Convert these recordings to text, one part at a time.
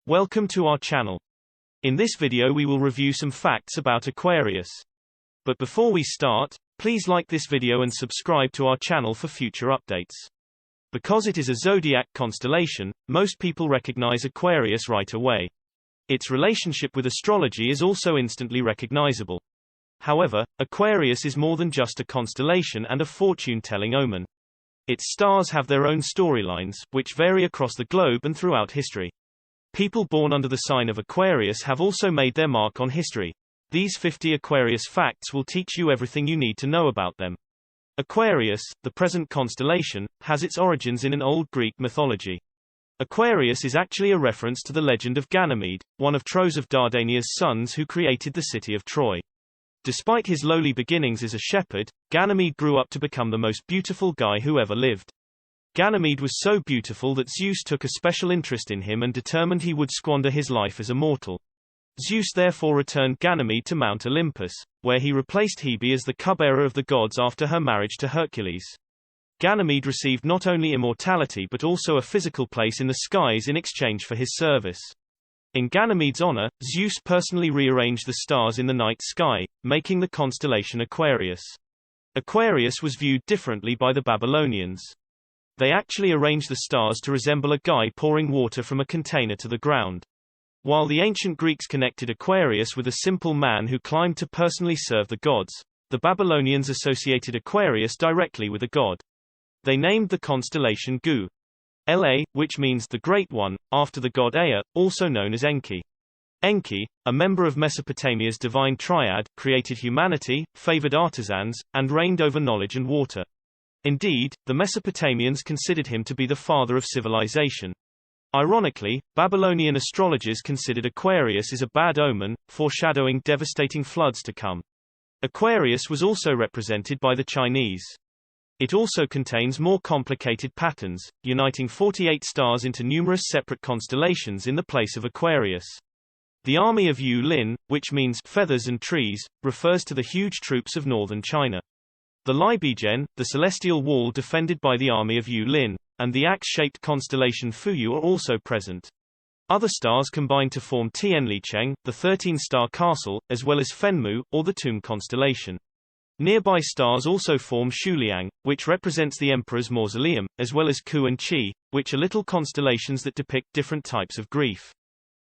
Welcome to our channel. In this video we will review some facts about Aquarius. But before we start, please like this video and subscribe to our channel for future updates. Because it is a zodiac constellation, most people recognize Aquarius right away. Its relationship with astrology is also instantly recognizable. However, Aquarius is more than just a constellation and a fortune-telling omen. Its stars have their own storylines, which vary across the globe and throughout history. People born under the sign of Aquarius have also made their mark on history. These 50 Aquarius facts will teach you everything you need to know about them. Aquarius, the present constellation, has its origins in an old Greek mythology. Aquarius is actually a reference to the legend of Ganymede, one of Tros of Dardania's sons who created the city of Troy. Despite his lowly beginnings as a shepherd, Ganymede grew up to become the most beautiful guy who ever lived. Ganymede was so beautiful that Zeus took a special interest in him and determined he would squander his life as a mortal. Zeus therefore returned Ganymede to Mount Olympus, where he replaced Hebe as the cupbearer of the gods after her marriage to Hercules. Ganymede received not only immortality but also a physical place in the skies in exchange for his service. In Ganymede's honor, Zeus personally rearranged the stars in the night sky, making the constellation Aquarius. Aquarius was viewed differently by the Babylonians. They actually arranged the stars to resemble a guy pouring water from a container to the ground. While the ancient Greeks connected Aquarius with a simple man who climbed to personally serve the gods, the Babylonians associated Aquarius directly with a god. They named the constellation Gu, La, which means the Great One, after the god Ea, also known as Enki. Enki, a member of Mesopotamia's divine triad, created humanity, favored artisans, and reigned over knowledge and water. Indeed, the Mesopotamians considered him to be the father of civilization. Ironically, Babylonian astrologers considered Aquarius as a bad omen, foreshadowing devastating floods to come. Aquarius was also represented by the Chinese. It also contains more complicated patterns, uniting 48 stars into numerous separate constellations in the place of Aquarius. The army of Yu Lin, which means feathers and trees, refers to the huge troops of northern China. The Libigen, the celestial wall defended by the army of Yu Lin, and the axe-shaped constellation Fuyu are also present. Other stars combine to form Tianlicheng, the 13-star castle, as well as Fenmu, or the tomb constellation. Nearby stars also form Shuliang, which represents the emperor's mausoleum, as well as Ku and Qi, which are little constellations that depict different types of grief.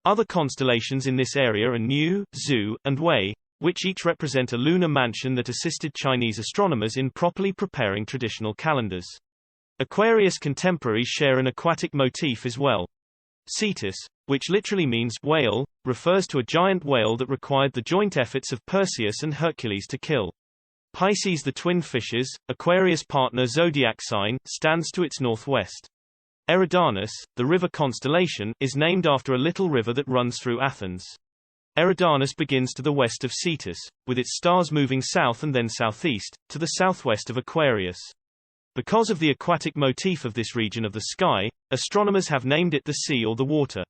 Other constellations in this area are Nu, Zhu, and Wei, which each represent a lunar mansion that assisted Chinese astronomers in properly preparing traditional calendars. Aquarius contemporaries share an aquatic motif as well. Cetus, which literally means whale, refers to a giant whale that required the joint efforts of Perseus and Hercules to kill. Pisces, the twin fishes, Aquarius' partner zodiac sign, stands to its northwest. Eridanus, the river constellation, is named after a little river that runs through Athens. Eridanus begins to the west of Cetus, with its stars moving south and then southeast, to the southwest of Aquarius. Because of the aquatic motif of this region of the sky, astronomers have named it the sea or the water.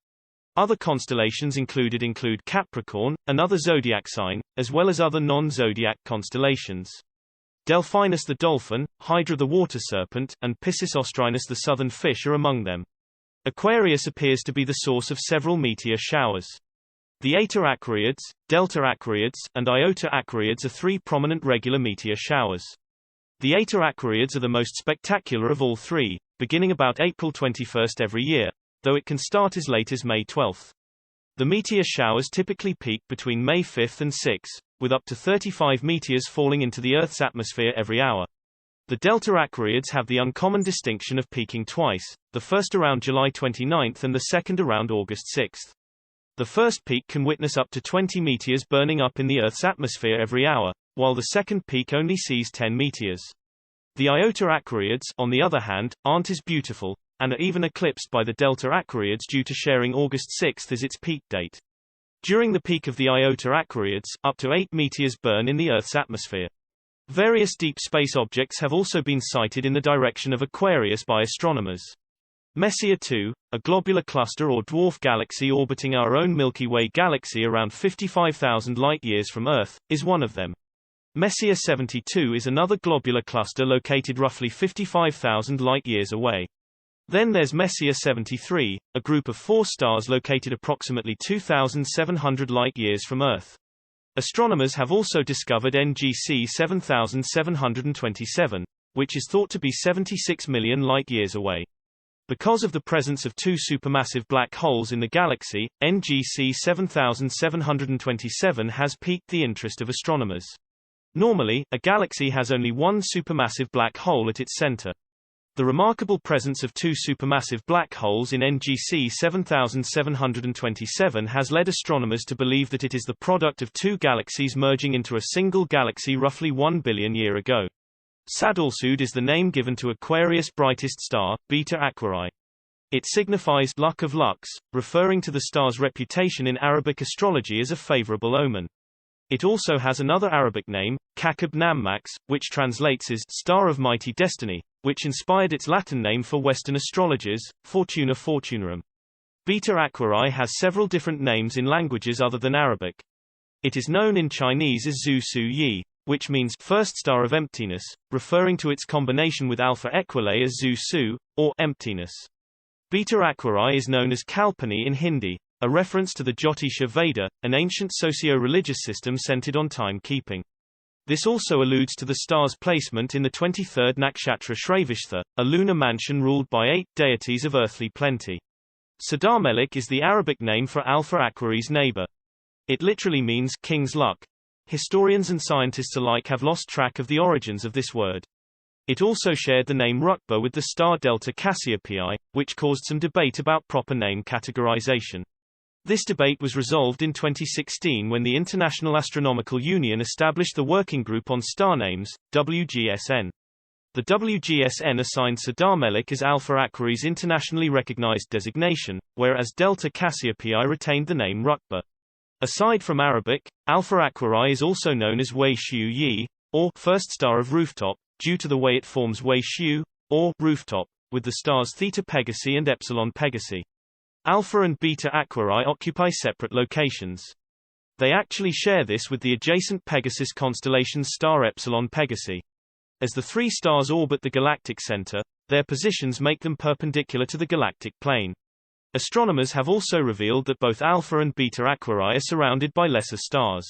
Other constellations included include Capricorn, another zodiac sign, as well as other non-zodiac constellations. Delphinus the dolphin, Hydra the water serpent, and Piscis Austrinus the southern fish are among them. Aquarius appears to be the source of several meteor showers. The Eta Aquariids, Delta Aquariids, and Iota Aquariids are three prominent regular meteor showers. The Eta Aquariids are the most spectacular of all three, beginning about April 21 every year, though it can start as late as May 12. The meteor showers typically peak between May 5 and 6, with up to 35 meteors falling into the Earth's atmosphere every hour. The Delta Aquariids have the uncommon distinction of peaking twice, the first around July 29 and the second around August 6. The first peak can witness up to 20 meteors burning up in the Earth's atmosphere every hour, while the second peak only sees 10 meteors. The Iota Aquariids, on the other hand, aren't as beautiful, and are even eclipsed by the Delta Aquariids due to sharing August 6 as its peak date. During the peak of the Iota Aquariids, up to 8 meteors burn in the Earth's atmosphere. Various deep space objects have also been sighted in the direction of Aquarius by astronomers. Messier 2, a globular cluster or dwarf galaxy orbiting our own Milky Way galaxy around 55,000 light-years from Earth, is one of them. Messier 72 is another globular cluster located roughly 55,000 light-years away. Then there's Messier 73, a group of 4 stars located approximately 2,700 light-years from Earth. Astronomers have also discovered NGC 7727, which is thought to be 76 million light-years away. Because of the presence of 2 supermassive black holes in the galaxy, NGC 7727 has piqued the interest of astronomers. Normally, a galaxy has only one supermassive black hole at its center. The remarkable presence of 2 supermassive black holes in NGC 7727 has led astronomers to believe that it is the product of 2 galaxies merging into a single galaxy roughly 1 billion years ago. Sadalsud is the name given to Aquarius' brightest star, Beta Aquarii. It signifies luck of lucks, referring to the star's reputation in Arabic astrology as a favorable omen. It also has another Arabic name, Kakab Nammax, which translates as Star of Mighty Destiny, which inspired its Latin name for Western astrologers, Fortuna Fortunarum. Beta Aquarii has several different names in languages other than Arabic. It is known in Chinese as Zhu Su Yi, which means first star of emptiness, referring to its combination with Alpha Equilae as Zhu Su, or emptiness. Beta Aquarii is known as Kalpani in Hindi, a reference to the Jyotisha Veda, an ancient socio-religious system centered on time-keeping. This also alludes to the star's placement in the 23rd nakshatra Shravishta, a lunar mansion ruled by 8 deities of earthly plenty. Sadamelik is the Arabic name for Alpha Aquarii's neighbor. It literally means king's luck. Historians and scientists alike have lost track of the origins of this word. It also shared the name Rukba with the star Delta Cassiopeiae, which caused some debate about proper name categorization. This debate was resolved in 2016 when the International Astronomical Union established the Working Group on Star Names, WGSN. The WGSN assigned Sadamelik as Alpha Aquarii's internationally recognized designation, whereas Delta Cassiopeiae retained the name Rukba. Aside from Arabic, Alpha Aquarii is also known as Wei Xiu Yi, or first star of rooftop, due to the way it forms Wei Xiu, or rooftop, with the stars Theta Pegasi and Epsilon Pegasi. Alpha and Beta Aquarii occupy separate locations. They actually share this with the adjacent Pegasus constellation's star Epsilon Pegasi. As the 3 stars orbit the galactic center, their positions make them perpendicular to the galactic plane. Astronomers have also revealed that both Alpha and Beta Aquarii are surrounded by lesser stars.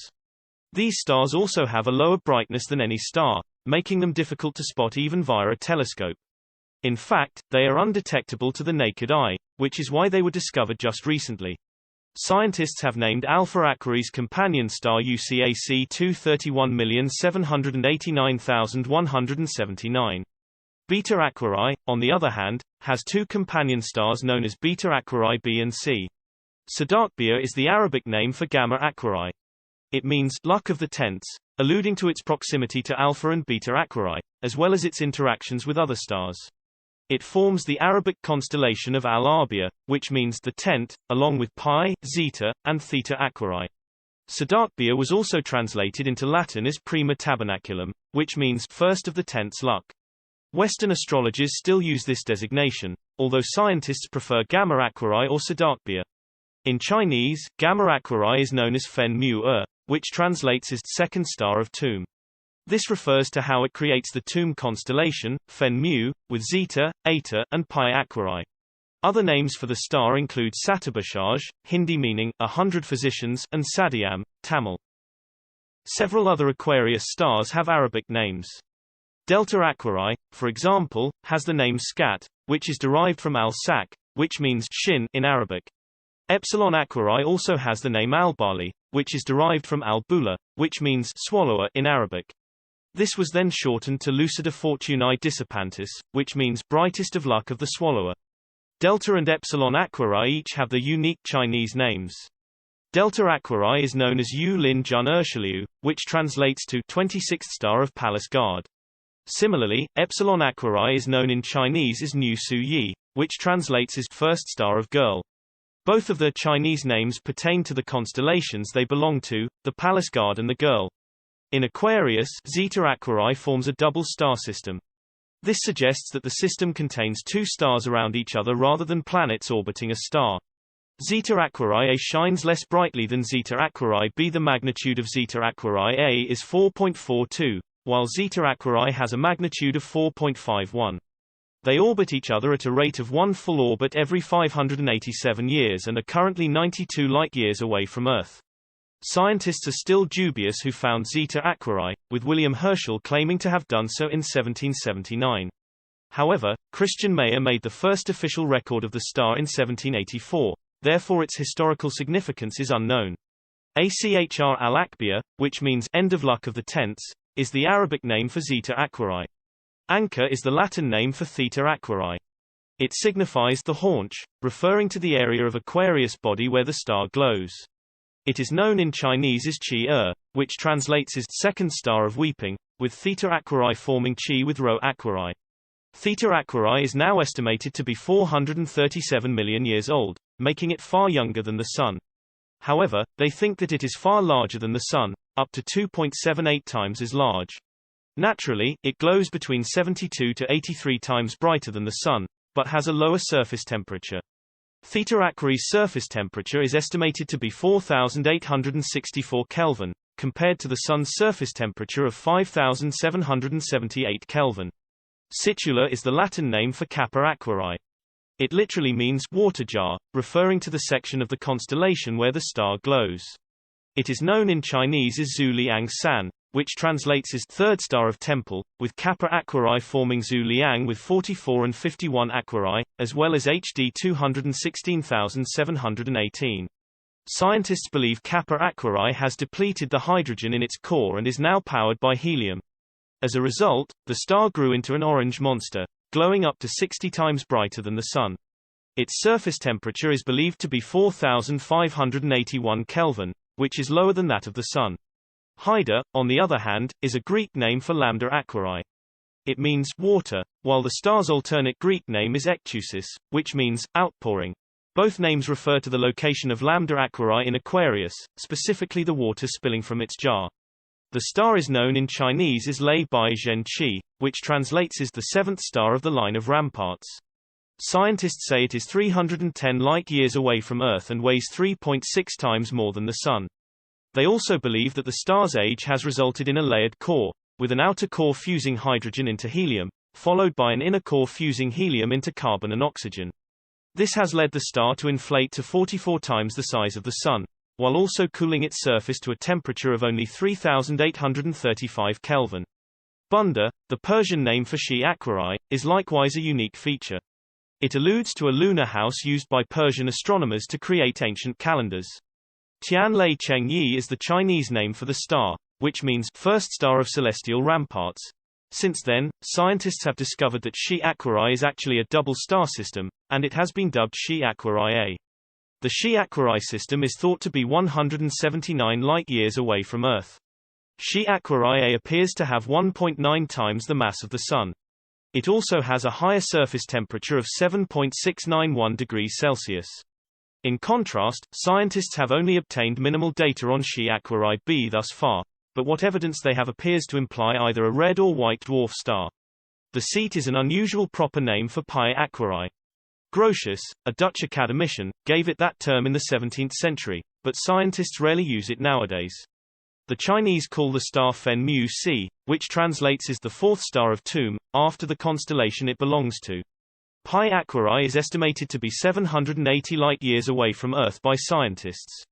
These stars also have a lower brightness than any star, making them difficult to spot even via a telescope. In fact, they are undetectable to the naked eye, which is why they were discovered just recently. Scientists have named Alpha Aquarii's companion star UCAC 231,789,179. Beta Aquarii, on the other hand, has 2 companion stars known as Beta Aquarii B and C. Sadaqbia is the Arabic name for Gamma Aquarii. It means luck of the tenths, alluding to its proximity to Alpha and Beta Aquarii, as well as its interactions with other stars. It forms the Arabic constellation of Al-Arbia, which means the tenth, along with Pi, Zeta, and Theta Aquarii. Sadaqbia was also translated into Latin as Prima Tabernaculum, which means first of the tenth's luck. Western astrologers still use this designation, although scientists prefer Gamma Aquarii or Sadaqbia. In Chinese, Gamma Aquarii is known as Fen Mu which translates as second star of Tomb. This refers to how it creates the Tomb constellation, Fen Mu, with Zeta, Eta, and Pi Aquarii. Other names for the star include Satabashaj, Hindi meaning 100 physicians, and Sadyam, Tamil. Several other Aquarius stars have Arabic names. Delta Aquarii, for example, has the name Scat, which is derived from Al-Sak, which means shin in Arabic. Epsilon Aquarii also has the name Al-Bali, which is derived from Al-Bula, which means swallower in Arabic. This was then shortened to Lucida Fortunae Dissipantis, which means brightest of luck of the swallower. Delta and Epsilon Aquarii each have their unique Chinese names. Delta Aquarii is known as Yu Lin Jun Urshiliu, which translates to 26th star of Palace Guard. Similarly, Epsilon Aquarii is known in Chinese as Nu Su Yi, which translates as first star of girl. Both of their Chinese names pertain to the constellations they belong to, the Palace Guard and the Girl. In Aquarius, Zeta Aquarii forms a double star system. This suggests that the system contains 2 stars around each other rather than planets orbiting a star. Zeta Aquarii A shines less brightly than Zeta Aquarii B. The magnitude of Zeta Aquarii A is 4.42, while Zeta Aquarii has a magnitude of 4.51. They orbit each other at a rate of one full orbit every 587 years and are currently 92 light-years away from Earth. Scientists are still dubious who found Zeta Aquarii, with William Herschel claiming to have done so in 1779. However, Christian Mayer made the first official record of the star in 1784, therefore its historical significance is unknown. Achr al-Akbiya, which means end of luck of the tenths, is the Arabic name for Zeta Aquarii. Anchor is the Latin name for Theta Aquarii. It signifies the haunch, referring to the area of Aquarius body where the star glows. It is known in Chinese as Qi which translates as second star of weeping, with Theta Aquarii forming Qi with Rho Aquarii. Theta Aquarii is now estimated to be 437 million years old, making it far younger than the Sun. However, they think that it is far larger than the Sun, up to 2.78 times as large. Naturally, it glows between 72 to 83 times brighter than the Sun, but has a lower surface temperature. Theta Aquarii's surface temperature is estimated to be 4,864 Kelvin, compared to the Sun's surface temperature of 5,778 Kelvin. Situla is the Latin name for Kappa Aquarii. It literally means water jar, referring to the section of the constellation where the star glows. It is known in Chinese as Zhu Liang San, which translates as third star of temple, with Kappa Aquarii forming Zhu Liang with 44 and 51 Aquarii, as well as HD 216,718. Scientists believe Kappa Aquarii has depleted the hydrogen in its core and is now powered by helium. As a result, the star grew into an orange monster, glowing up to 60 times brighter than the Sun. Its surface temperature is believed to be 4,581 Kelvin, which is lower than that of the Sun. Haida, on the other hand, is a Greek name for Lambda Aquarii. It means water, while the star's alternate Greek name is Ectusis, which means outpouring. Both names refer to the location of Lambda Aquarii in Aquarius, specifically the water spilling from its jar. The star is known in Chinese as Lei Bai Zhen Qi, which translates as the seventh star of the line of ramparts. Scientists say it is 310 light-years away from Earth and weighs 3.6 times more than the Sun. They also believe that the star's age has resulted in a layered core, with an outer core fusing hydrogen into helium, followed by an inner core fusing helium into carbon and oxygen. This has led the star to inflate to 44 times the size of the Sun, while also cooling its surface to a temperature of only 3,835 Kelvin. Bunda, the Persian name for Shi Aquarii, is likewise a unique feature. It alludes to a lunar house used by Persian astronomers to create ancient calendars. Tianlei Chengyi is the Chinese name for the star, which means first star of celestial ramparts. Since then, scientists have discovered that Shi Aquarii is actually a double star system, and it has been dubbed Shi Aquarii A. The Shi Aquarii system is thought to be 179 light-years away from Earth. Shi Aquarii A appears to have 1.9 times the mass of the Sun. It also has a higher surface temperature of 7.691 degrees Celsius. In contrast, scientists have only obtained minimal data on Shi Aquarii b thus far, but what evidence they have appears to imply either a red or white dwarf star. The seat is an unusual proper name for Pi Aquarii. Grotius, a Dutch academician, gave it that term in the 17th century, but scientists rarely use it nowadays. The Chinese call the star Fen Mu C, which translates as the fourth star of Tomb, after the constellation it belongs to. Pi Aquarii is estimated to be 780 light-years away from Earth by scientists.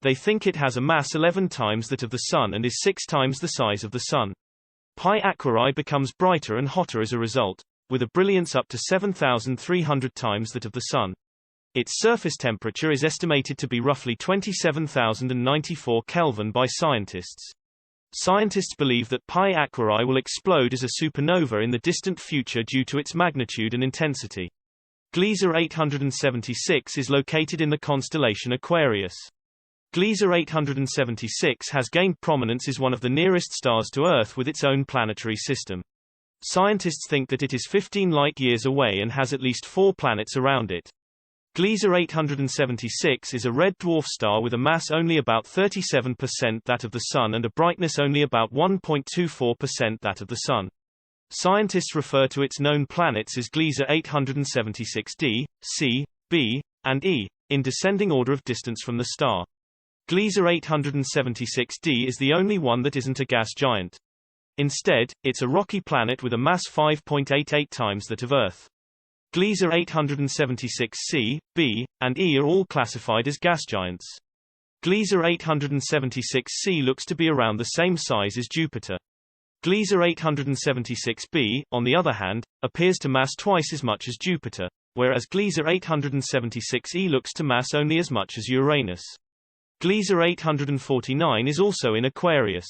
They think it has a mass 11 times that of the Sun and is 6 times the size of the Sun. Pi Aquarii becomes brighter and hotter as a result, with a brilliance up to 7,300 times that of the Sun. Its surface temperature is estimated to be roughly 27,094 Kelvin by scientists. Scientists believe that Pi Aquarii will explode as a supernova in the distant future due to its magnitude and intensity. Gliese 876 is located in the constellation Aquarius. Gliese 876 has gained prominence as one of the nearest stars to Earth with its own planetary system. Scientists think that it is 15 light-years away and has at least 4 planets around it. Gliese 876 is a red dwarf star with a mass only about 37% that of the Sun and a brightness only about 1.24% that of the Sun. Scientists refer to its known planets as Gliese 876d, C, B, and E, in descending order of distance from the star. Gliese 876d is the only one that isn't a gas giant. Instead, it's a rocky planet with a mass 5.88 times that of Earth. Gliese 876c, b, and E are all classified as gas giants. Gliese 876c looks to be around the same size as Jupiter. Gliese 876b, on the other hand, appears to mass twice as much as Jupiter, whereas Gliese 876e looks to mass only as much as Uranus. Gliese 849 is also in Aquarius.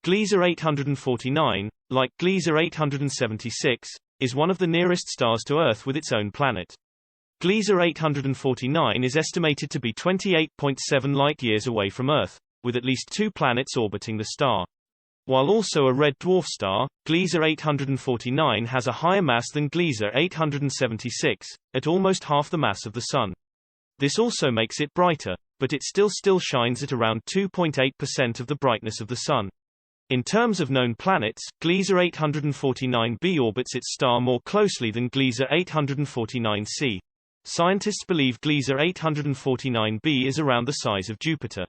Gliese 849, like Gliese 876, is one of the nearest stars to Earth with its own planet. Gliese 849 is estimated to be 28.7 light-years away from Earth, with at least 2 planets orbiting the star. While also a red dwarf star, Gliese 849 has a higher mass than Gliese 876, at almost half the mass of the Sun. This also makes it brighter, but it still shines at around 2.8% of the brightness of the Sun. In terms of known planets, Gliese 849b orbits its star more closely than Gliese 849c. Scientists believe Gliese 849b is around the size of Jupiter.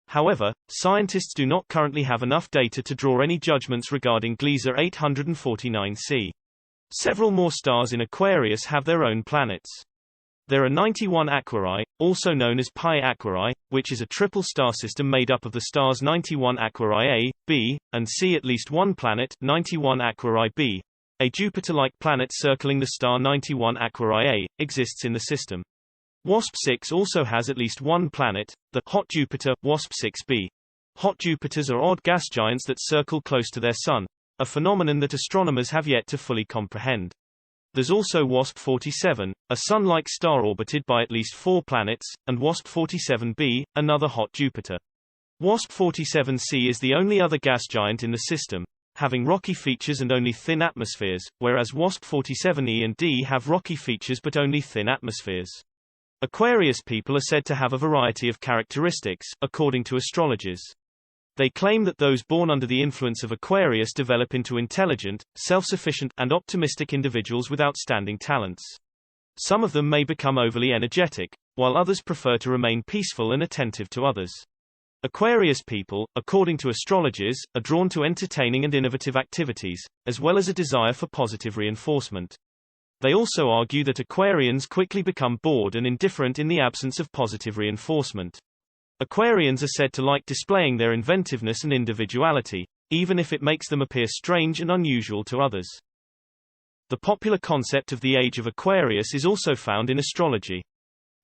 However, scientists do not currently have enough data to draw any judgments regarding Gliese 849c. Several more stars in Aquarius have their own planets. There are 91 Aquarii, also known as Pi Aquarii, which is a triple star system made up of the stars 91 Aquarii A, B, and C. At least one planet, 91 Aquarii B, a Jupiter-like planet circling the star 91 Aquarii A, exists in the system. WASP-6 also has at least one planet, the hot Jupiter, WASP-6b. Hot Jupiters are odd gas giants that circle close to their Sun, a phenomenon that astronomers have yet to fully comprehend. There's also WASP-47, a Sun-like star orbited by at least 4 planets, and WASP-47b, another hot Jupiter. WASP-47c is the only other gas giant in the system, having rocky features and only thin atmospheres, whereas WASP-47e and D have rocky features but only thin atmospheres. Aquarius people are said to have a variety of characteristics, according to astrologers. They claim that those born under the influence of Aquarius develop into intelligent, self-sufficient, and optimistic individuals with outstanding talents. Some of them may become overly energetic, while others prefer to remain peaceful and attentive to others. Aquarius people, according to astrologers, are drawn to entertaining and innovative activities, as well as a desire for positive reinforcement. They also argue that Aquarians quickly become bored and indifferent in the absence of positive reinforcement. Aquarians are said to like displaying their inventiveness and individuality, even if it makes them appear strange and unusual to others. The popular concept of the age of Aquarius is also found in astrology.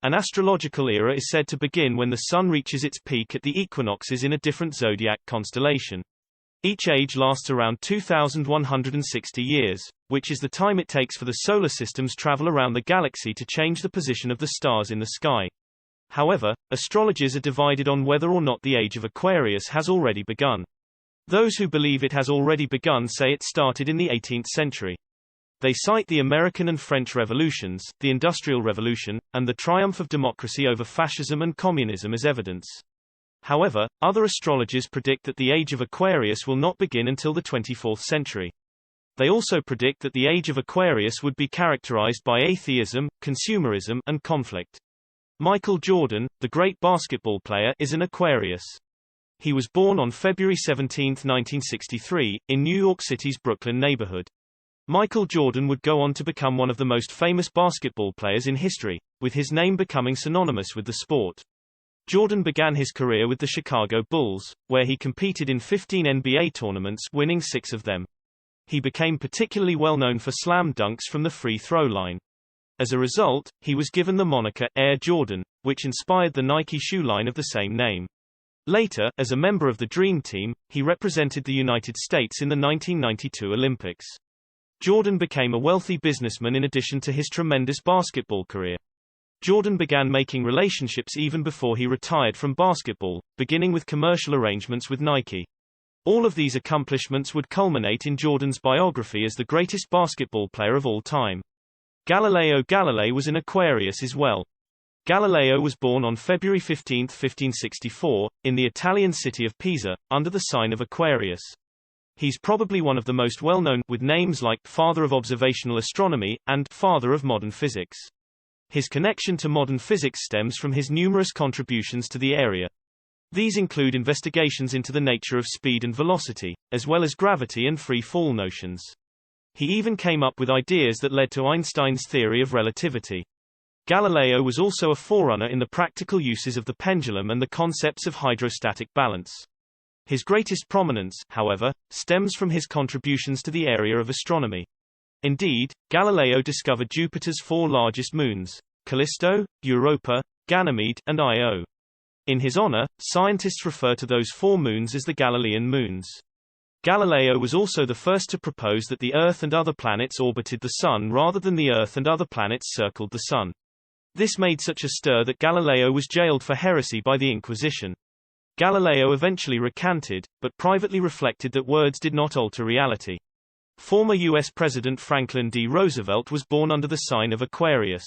An astrological era is said to begin when the Sun reaches its peak at the equinoxes in a different zodiac constellation. Each age lasts around 2,160 years, which is the time it takes for the solar system's travel around the galaxy to change the position of the stars in the sky. However, astrologers are divided on whether or not the age of Aquarius has already begun. Those who believe it has already begun say it started in the 18th century. They cite the American and French revolutions, the Industrial Revolution, and the triumph of democracy over fascism and communism as evidence. However, other astrologers predict that the age of Aquarius will not begin until the 24th century. They also predict that the age of Aquarius would be characterized by atheism, consumerism, and conflict. Michael Jordan, the great basketball player, is an Aquarius. He was born on February 17, 1963, in New York City's Brooklyn neighborhood. Michael Jordan would go on to become one of the most famous basketball players in history, with his name becoming synonymous with the sport. Jordan began his career with the Chicago Bulls, where he competed in 15 NBA tournaments, winning 6 of them. He became particularly well known for slam dunks from the free throw line. As a result, he was given the moniker Air Jordan, which inspired the Nike shoe line of the same name. Later, as a member of the Dream Team, he represented the United States in the 1992 Olympics. Jordan became a wealthy businessman in addition to his tremendous basketball career. Jordan began making relationships even before he retired from basketball, beginning with commercial arrangements with Nike. All of these accomplishments would culminate in Jordan's biography as the greatest basketball player of all time. Galileo Galilei was an Aquarius as well. Galileo was born on February 15, 1564, in the Italian city of Pisa, under the sign of Aquarius. He's probably one of the most well-known, with names like Father of Observational Astronomy, and Father of Modern Physics. His connection to modern physics stems from his numerous contributions to the area. These include investigations into the nature of speed and velocity, as well as gravity and free fall notions. He even came up with ideas that led to Einstein's theory of relativity. Galileo was also a forerunner in the practical uses of the pendulum and the concepts of hydrostatic balance. His greatest prominence, however, stems from his contributions to the area of astronomy. Indeed, Galileo discovered Jupiter's 4 largest moons: Callisto, Europa, Ganymede, and Io. In his honor, scientists refer to those 4 moons as the Galilean moons. Galileo was also the first to propose that the Earth and other planets orbited the Sun rather than the Earth and other planets circled the Sun. This made such a stir that Galileo was jailed for heresy by the Inquisition. Galileo eventually recanted, but privately reflected that words did not alter reality. Former U.S. President Franklin D. Roosevelt was born under the sign of Aquarius.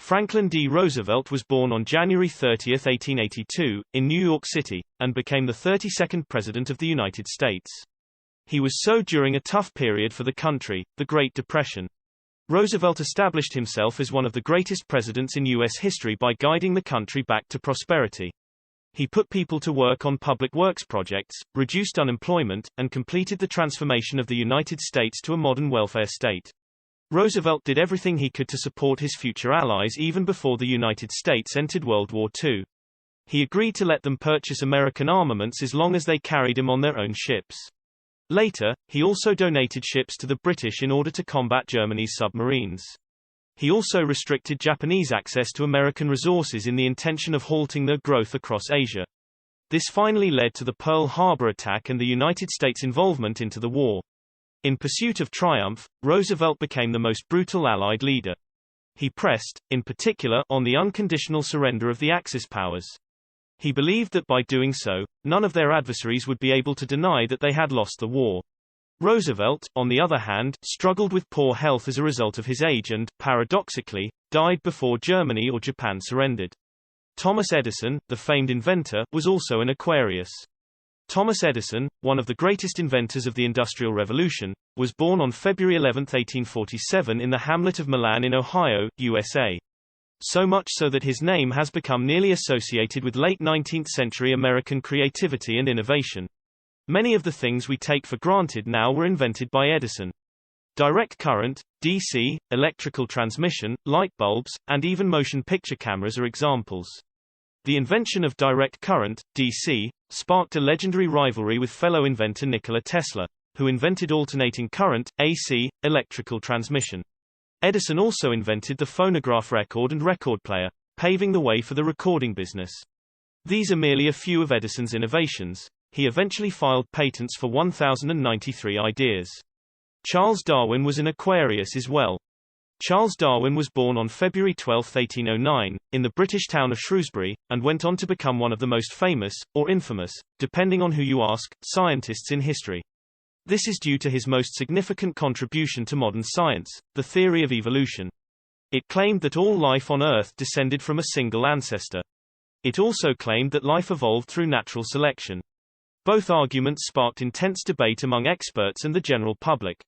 Franklin D. Roosevelt was born on January 30, 1882, in New York City, and became the 32nd President of the United States. He was so during a tough period for the country, the Great Depression. Roosevelt established himself as one of the greatest presidents in U.S. history by guiding the country back to prosperity. He put people to work on public works projects, reduced unemployment, and completed the transformation of the United States to a modern welfare state. Roosevelt did everything he could to support his future allies even before the United States entered World War II. He agreed to let them purchase American armaments as long as they carried him on their own ships. Later, he also donated ships to the British in order to combat Germany's submarines. He also restricted Japanese access to American resources in the intention of halting their growth across Asia. This finally led to the Pearl Harbor attack and the United States' involvement into the war. In pursuit of triumph, Roosevelt became the most brutal Allied leader. He pressed, in particular, on the unconditional surrender of the Axis powers. He believed that by doing so, none of their adversaries would be able to deny that they had lost the war. Roosevelt, on the other hand, struggled with poor health as a result of his age and, paradoxically, died before Germany or Japan surrendered. Thomas Edison, the famed inventor, was also an Aquarius. Thomas Edison, one of the greatest inventors of the Industrial Revolution, was born on February 11, 1847 in the hamlet of Milan in Ohio, USA. So much so that his name has become nearly associated with late 19th-century American creativity and innovation. Many of the things we take for granted now were invented by Edison. Direct current, DC, electrical transmission, light bulbs, and even motion picture cameras are examples. The invention of direct current, DC, sparked a legendary rivalry with fellow inventor Nikola Tesla, who invented alternating current, AC, electrical transmission. Edison also invented the phonograph record and record player, paving the way for the recording business. These are merely a few of Edison's innovations. He eventually filed patents for 1,093 ideas. Charles Darwin was an Aquarius as well. Charles Darwin was born on February 12, 1809, in the British town of Shrewsbury, and went on to become one of the most famous, or infamous, depending on who you ask, scientists in history. This is due to his most significant contribution to modern science, the theory of evolution. It claimed that all life on Earth descended from a single ancestor. It also claimed that life evolved through natural selection. Both arguments sparked intense debate among experts and the general public.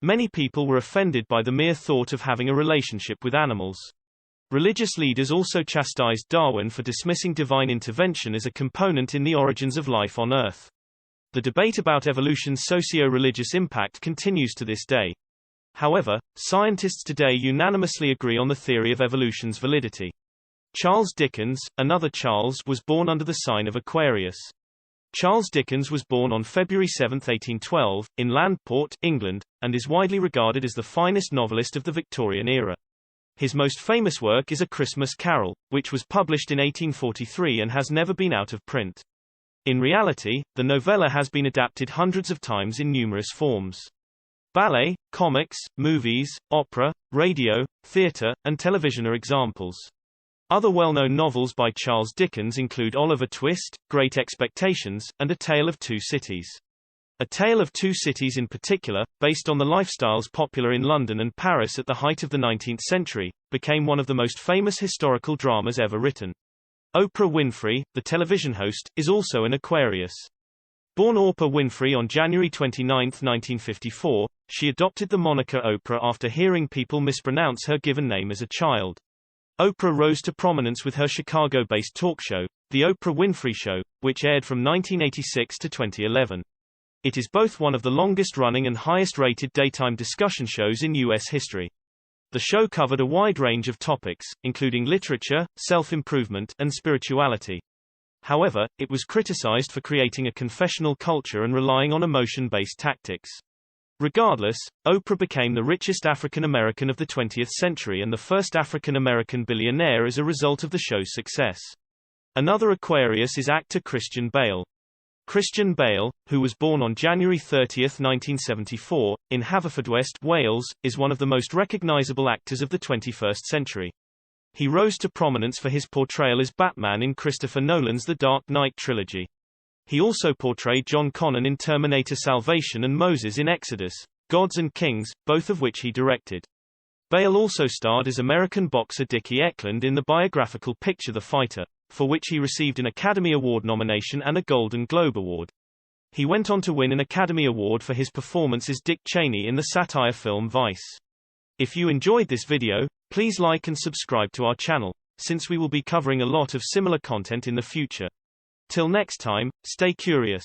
Many people were offended by the mere thought of having a relationship with animals. Religious leaders also chastised Darwin for dismissing divine intervention as a component in the origins of life on Earth. The debate about evolution's socio-religious impact continues to this day. However, scientists today unanimously agree on the theory of evolution's validity. Charles Dickens, another Charles, was born under the sign of Aquarius. Charles Dickens was born on February 7, 1812, in Landport, England, and is widely regarded as the finest novelist of the Victorian era. His most famous work is A Christmas Carol, which was published in 1843 and has never been out of print. In reality, the novella has been adapted hundreds of times in numerous forms. Ballet, comics, movies, opera, radio, theatre, and television are examples. Other well-known novels by Charles Dickens include Oliver Twist, Great Expectations, and A Tale of Two Cities. A Tale of Two Cities in particular, based on the lifestyles popular in London and Paris at the height of the 19th century, became one of the most famous historical dramas ever written. Oprah Winfrey, the television host, is also an Aquarius. Born Oprah Winfrey on January 29, 1954, she adopted the moniker Oprah after hearing people mispronounce her given name as a child. Oprah rose to prominence with her Chicago-based talk show, The Oprah Winfrey Show, which aired from 1986 to 2011. It is both one of the longest-running and highest-rated daytime discussion shows in U.S. history. The show covered a wide range of topics, including literature, self-improvement, and spirituality. However, it was criticized for creating a confessional culture and relying on emotion-based tactics. Regardless, Oprah became the richest African American of the 20th century and the first African American billionaire as a result of the show's success. Another Aquarius is actor Christian Bale. Christian Bale, who was born on January 30, 1974, in Haverfordwest, Wales, is one of the most recognizable actors of the 21st century. He rose to prominence for his portrayal as Batman in Christopher Nolan's The Dark Knight trilogy. He also portrayed John Connor in Terminator Salvation and Moses in Exodus, Gods and Kings, both of which he directed. Bale also starred as American boxer Dickie Eklund in the biographical picture The Fighter, for which he received an Academy Award nomination and a Golden Globe Award. He went on to win an Academy Award for his performance as Dick Cheney in the satire film Vice. If you enjoyed this video, please like and subscribe to our channel, since we will be covering a lot of similar content in the future. Till next time, stay curious.